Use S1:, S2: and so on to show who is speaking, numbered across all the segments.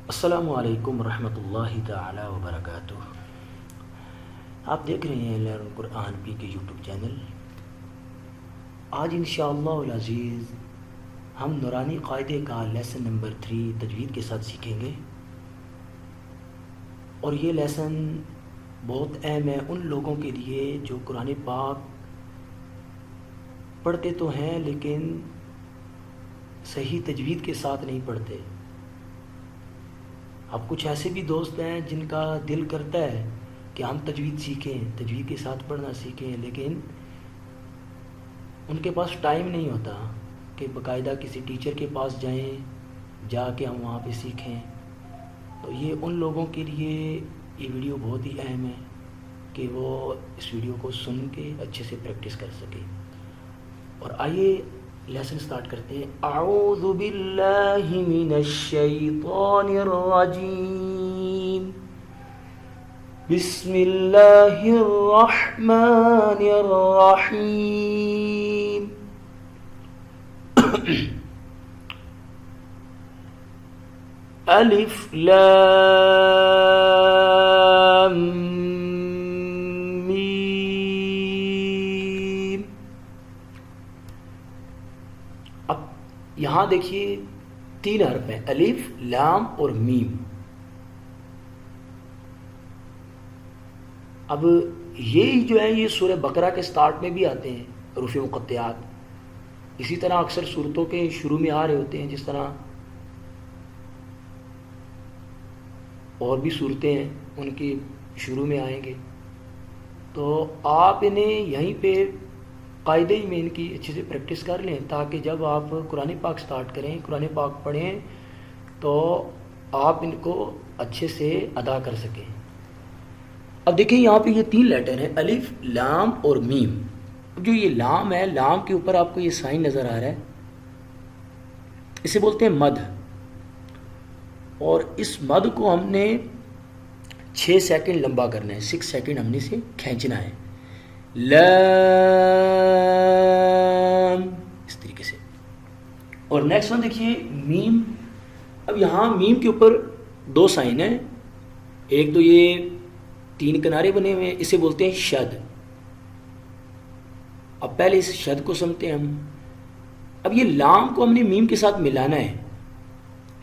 S1: السلام علیکم ورحمۃ اللہ تعالی وبرکاتہ۔ آپ دیکھ رہے ہیں لرن قرآن پی کے یوٹیوب چینل۔ آج انشاءاللہ العزیز ہم نورانی قاعدے کا لیسن نمبر 3 تجوید کے ساتھ سیکھیں گے، اور یہ لیسن بہت اہم ہے ان لوگوں کے لیے جو قرآن پاک پڑھتے تو ہیں لیکن صحیح تجوید کے ساتھ نہیں پڑھتے۔ اب کچھ ایسے بھی دوست ہیں جن کا دل کرتا ہے کہ ہم تجوید سیکھیں، تجوید کے ساتھ پڑھنا سیکھیں، لیکن ان کے پاس ٹائم نہیں ہوتا کہ باقاعدہ کسی ٹیچر کے پاس جائیں، جا کے ہم وہاں پہ سیکھیں۔ تو یہ ان لوگوں کے لیے یہ ویڈیو بہت ہی اہم ہے کہ وہ اس ویڈیو کو سن کے اچھے سے پریکٹس کر سکیں۔ اور آئیے لیسن سٹارٹ کرتے ہیں۔ اعوذ باللہ من الشیطان الرجیم، بسم اللہ الرحمن الرحیم۔ الف لام میم۔ اب یہاں دیکھیے 3 حرف ہیں، الف، لام اور میم۔ اب یہ جو ہے یہ سورہ بقرہ کے سٹارٹ میں بھی آتے ہیں حروف مقطعات، اسی طرح اکثر صورتوں کے شروع میں آ رہے ہوتے ہیں، جس طرح اور بھی صورتیں ہیں ان کی شروع میں آئیں گے۔ تو آپ انہیں یہیں پہ قاعدے ہی میں ان کی اچھے سے پریکٹس کر لیں، تاکہ جب آپ قرآن پاک سٹارٹ کریں، قرآن پاک پڑھیں، تو آپ ان کو اچھے سے ادا کر سکیں۔ اب دیکھیں یہاں پہ یہ 3 لیٹر ہیں، الف، لام اور میم۔ جو یہ لام ہے، لام کے اوپر آپ کو یہ سائن نظر آ رہا ہے، اسے بولتے ہیں مد، اور اس مد کو ہم نے 6 سیکنڈ لمبا کرنا ہے، 6 سیکنڈ ہم نے اسے کھینچنا ہے، لام، اس طریقے سے۔ اور نیکسٹ ون دیکھیے میم۔ اب یہاں میم کے اوپر 2 سائن ہیں، ایک تو یہ 3 کنارے بنے ہوئے ہیں، اسے بولتے ہیں شد۔ اب پہلے اس شد کو سمجھتے ہیں ہم۔ اب یہ لام کو ہم نے میم کے ساتھ ملانا ہے،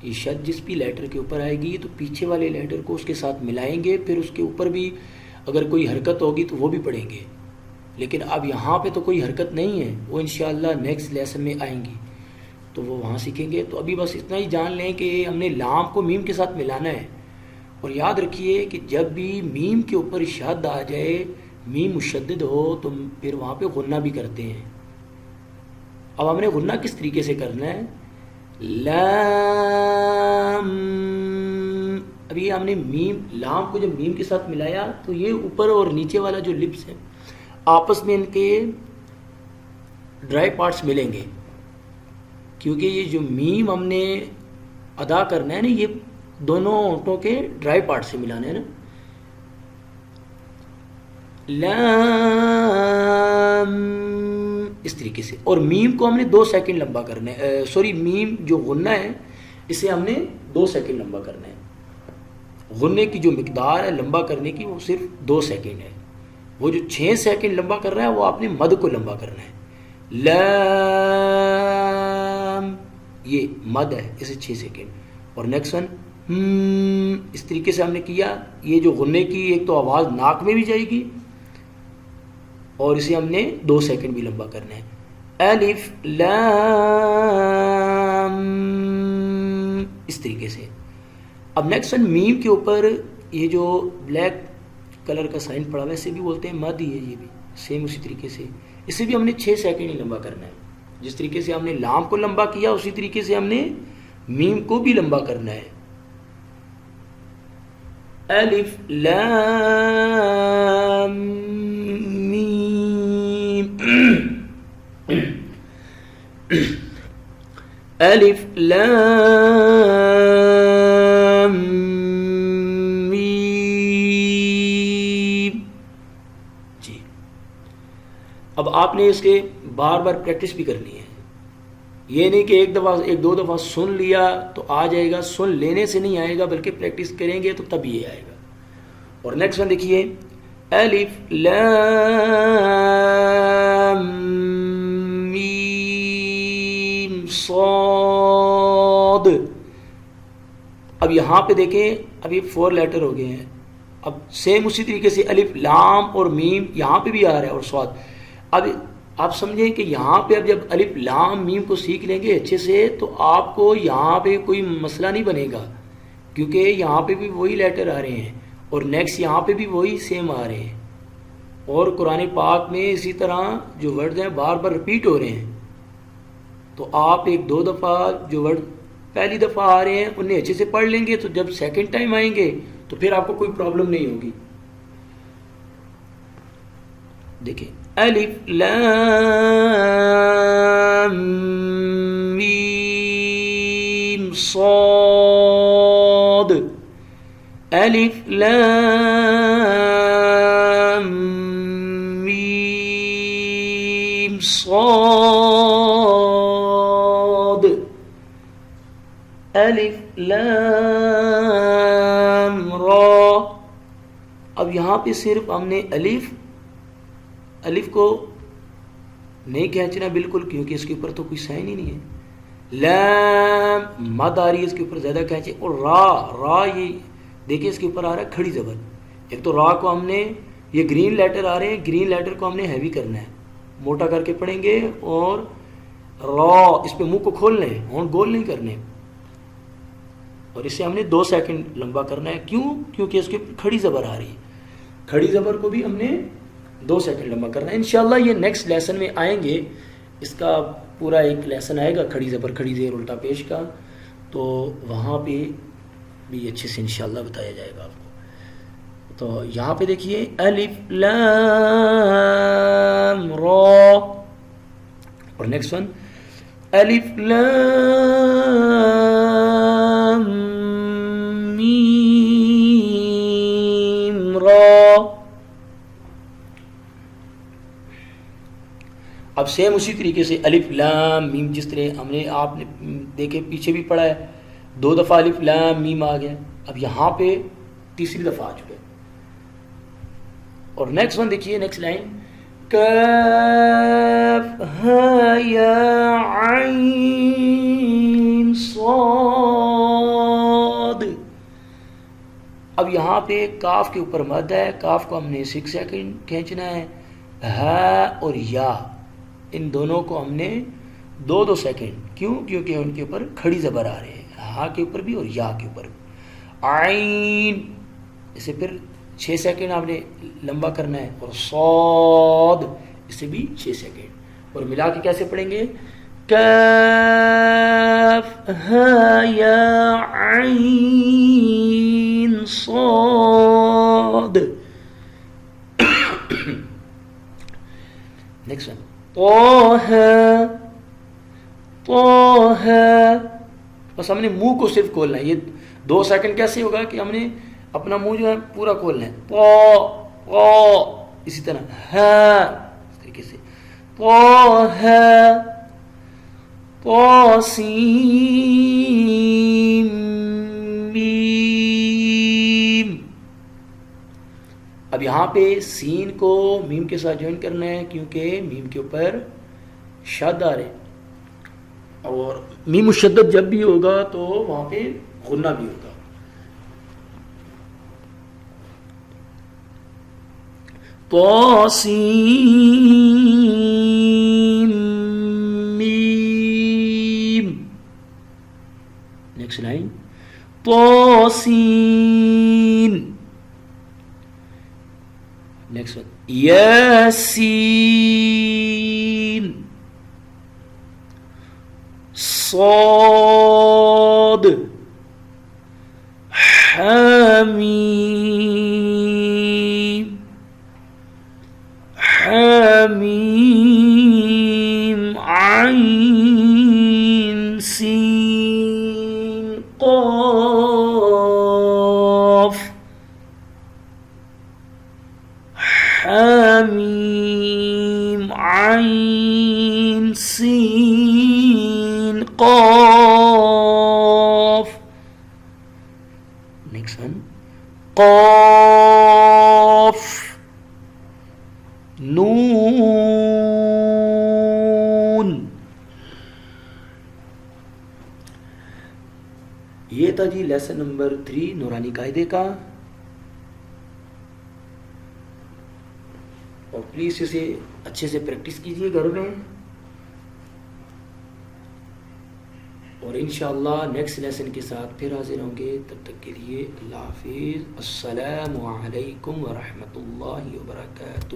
S1: یہ شد جس بھی لیٹر کے اوپر آئے گی تو پیچھے والے لیٹر کو اس کے ساتھ ملائیں گے، پھر اس کے اوپر بھی اگر کوئی حرکت ہوگی تو وہ بھی پڑھیں گے، لیکن اب یہاں پہ تو کوئی حرکت نہیں ہے، وہ انشاءاللہ نیکسٹ لیسن میں آئیں گی تو وہ وہاں سیکھیں گے۔ تو ابھی بس اتنا ہی جان لیں کہ ہم نے لام کو میم کے ساتھ ملانا ہے، اور یاد رکھیے کہ جب بھی میم کے اوپر شد آ جائے، میم مشدد ہو، تو پھر وہاں پہ غنہ بھی کرتے ہیں۔ اب ہم نے غنہ کس طریقے سے کرنا ہے، لام، اب یہ ہم نے میم، لام کو جب میم کے ساتھ ملایا تو یہ اوپر اور نیچے والا جو لپس ہے آپس میں ان کے ڈرائی پارٹس ملیں گے، کیونکہ یہ جو میم ہم نے ادا کرنا ہے نا، یہ دونوں ہونٹوں کے ڈرائی پارٹ سے ملانا ہے نا، لام، اس طریقے سے۔ اور میم کو ہم نے 2 سیکنڈ لمبا کرنا ہے، میم جو غنہ ہے اسے ہم نے 2 سیکنڈ لمبا کرنا ہے۔ غنے کی جو مقدار ہے لمبا کرنے کی وہ صرف 2 سیکنڈ ہے، وہ جو 6 سیکنڈ لمبا کر رہا ہے وہ آپ نے مد کو لمبا کرنا ہے، لام، یہ مد ہے، اسے 6 سیکنڈ۔ اور نیکسٹ ون، اس طریقے سے ہم نے کیا، یہ جو غنے کی ایک تو آواز ناک میں بھی جائے گی، اور اسے ہم نے 2 سیکنڈ بھی لمبا کرنا ہے، الف لام، اس طریقے سے۔ اب نیکسٹ ون میم کے اوپر یہ جو بلیک کلر کا سائن پڑا ہوا ہے، اسے بھی بولتے ہیں مد ہی ہے، یہ بھی سیم اسی طریقے سے، اسے بھی ہم نے 6 سیکنڈ ہی لمبا کرنا ہے۔ جس طریقے سے ہم نے لام کو لمبا کیا اسی طریقے سے ہم نے میم کو بھی لمبا کرنا ہے، الف لام میم، الف لام میم۔ جی اب آپ نے اس کے بار بار پریکٹس بھی کرنی ہے، یہ نہیں کہ ایک دو دفعہ سن لیا تو آ جائے گا، سن لینے سے نہیں آئے گا بلکہ پریکٹس کریں گے تو تب یہ آئے گا. اور نیکسٹ ون دیکھیے، الف لام میم صاد. اب یہاں پہ دیکھیں، اب یہ 4 لیٹر ہو گئے ہیں. اب سیم اسی طریقے سے الف لام اور میم یہاں پہ بھی آ رہا ہے اور صاد. اب آپ سمجھیں کہ یہاں پہ اب جب الف لام میم کو سیکھ لیں گے اچھے سے تو آپ کو یہاں پہ کوئی مسئلہ نہیں بنے گا، کیونکہ یہاں پہ بھی وہی لیٹر آ رہے ہیں اور نیکسٹ یہاں پہ بھی وہی سیم آ رہے ہیں. اور قرآن پاک میں اسی طرح جو ورڈ ہیں بار بار رپیٹ ہو رہے ہیں، تو آپ ایک دو دفعہ جو ورڈ پہلی دفعہ آ رہے ہیں انہیں اچھے سے پڑھ لیں گے تو جب سیکنڈ ٹائم آئیں گے تو پھر آپ کو کوئی پرابلم نہیں ہوگی. دیکھیں، الف لام میم صاد، الف لام میم صاد، الف لام را. اب یہاں پہ صرف ہم نے الف کو نہیں کھینچنا بالکل، کیونکہ اس کے اوپر تو کوئی سائن ہی نہیں ہے. لام مد آ رہی ہے، اس کے اوپر زیادہ کھینچے. اور را یہ دیکھیں اس کے اوپر آ رہا ہے کھڑی زبر. ایک تو را کو ہم نے، یہ گرین لیٹر آ رہے ہیں، گرین لیٹر کو ہم نے ہیوی کرنا ہے، موٹا کر کے پڑھیں گے. اور را اس پہ منہ کو کھولنا ہے، ہونٹ گول نہیں کرنے. اور اسے ہم نے 2 سیکنڈ لمبا کرنا ہے. کیوں؟ کیونکہ اس کے اوپر کھڑی زبر آ رہی ہے. کھڑی زبر کو بھی ہم نے 2 سیکنڈ لمبا کرنا ہے. انشاءاللہ یہ نیکسٹ لیسن میں آئیں گے، اس کا پورا ایک لیسن آئے گا کھڑی زبر کھڑی زیر الٹا پیش کا، تو وہاں پہ بھی اچھے سے انشاءاللہ بتایا جائے گا آپ کو. تو یہاں پہ دیکھیے، الف لام را. اور نیکسٹ ون، الف لام میم را. اب سیم اسی طریقے سے الف لام میم، جس طرح ہم نے آپ نے دیکھے پیچھے بھی پڑھا ہے، 2 دفعہ الف لام میم آ گیا. اب یہاں پہ تیسری دفعہ آ چکا ہے. اور نیکسٹ ون دیکھیے، نیکسٹ لائن، کاف ہا یا عین صاد. اب یہاں پہ کاف کے اوپر مد ہے، کاف کو ہم نے 6 سیکنڈ کھینچنا ہے. ہا اور یا ان دونوں کو ہم نے 2 سیکنڈ. کیوں؟ کیونکہ ان کے اوپر کھڑی زبر آ رہے ہیں، ہا کے اوپر بھی اور یا کے اوپر بھی. عین اسے پھر 6 سیکنڈ آپ نے لمبا کرنا ہے. اور صاد اسے بھی 6 سیکنڈ. اور ملا کے کیسے پڑھیں گے؟ کاف ہا یا عین صاد. نیکسٹ ون، طه بس ہم نے منہ کو صرف کھولنا ہے. یہ 2 سیکنڈ کیسے ہوگا کہ ہم نے اپنا منہ جو ہے پورا کھولنا ہے. اسی طرح اس طریقے سے طاسیم میم. اب یہاں پہ سین کو میم کے ساتھ جوائن کرنا ہے، کیونکہ میم کے اوپر شد آ رہے، اور میم مشدد جب بھی ہوگا تو وہاں پہ غنہ بھی ہوگا. طاسیم میم. نیکسٹ لائن، طاسین. نیکسٹ ون، یاسین. صاد. حمیم. حمیم عین سین قاف. حمیم عین سین قاف. Next one. قاف نون. یہ تھا جی لیسن نمبر 3 نورانی قاعدے کا. اور پلیز اسے اچھے سے پریکٹس کیجیے گھر میں. اور انشاءاللہ نیکسٹ لیسن کے ساتھ پھر حاضر ہوں گے. تب تک کے لیے اللہ حافظ. السلام علیکم ورحمۃ اللہ وبرکاتہ.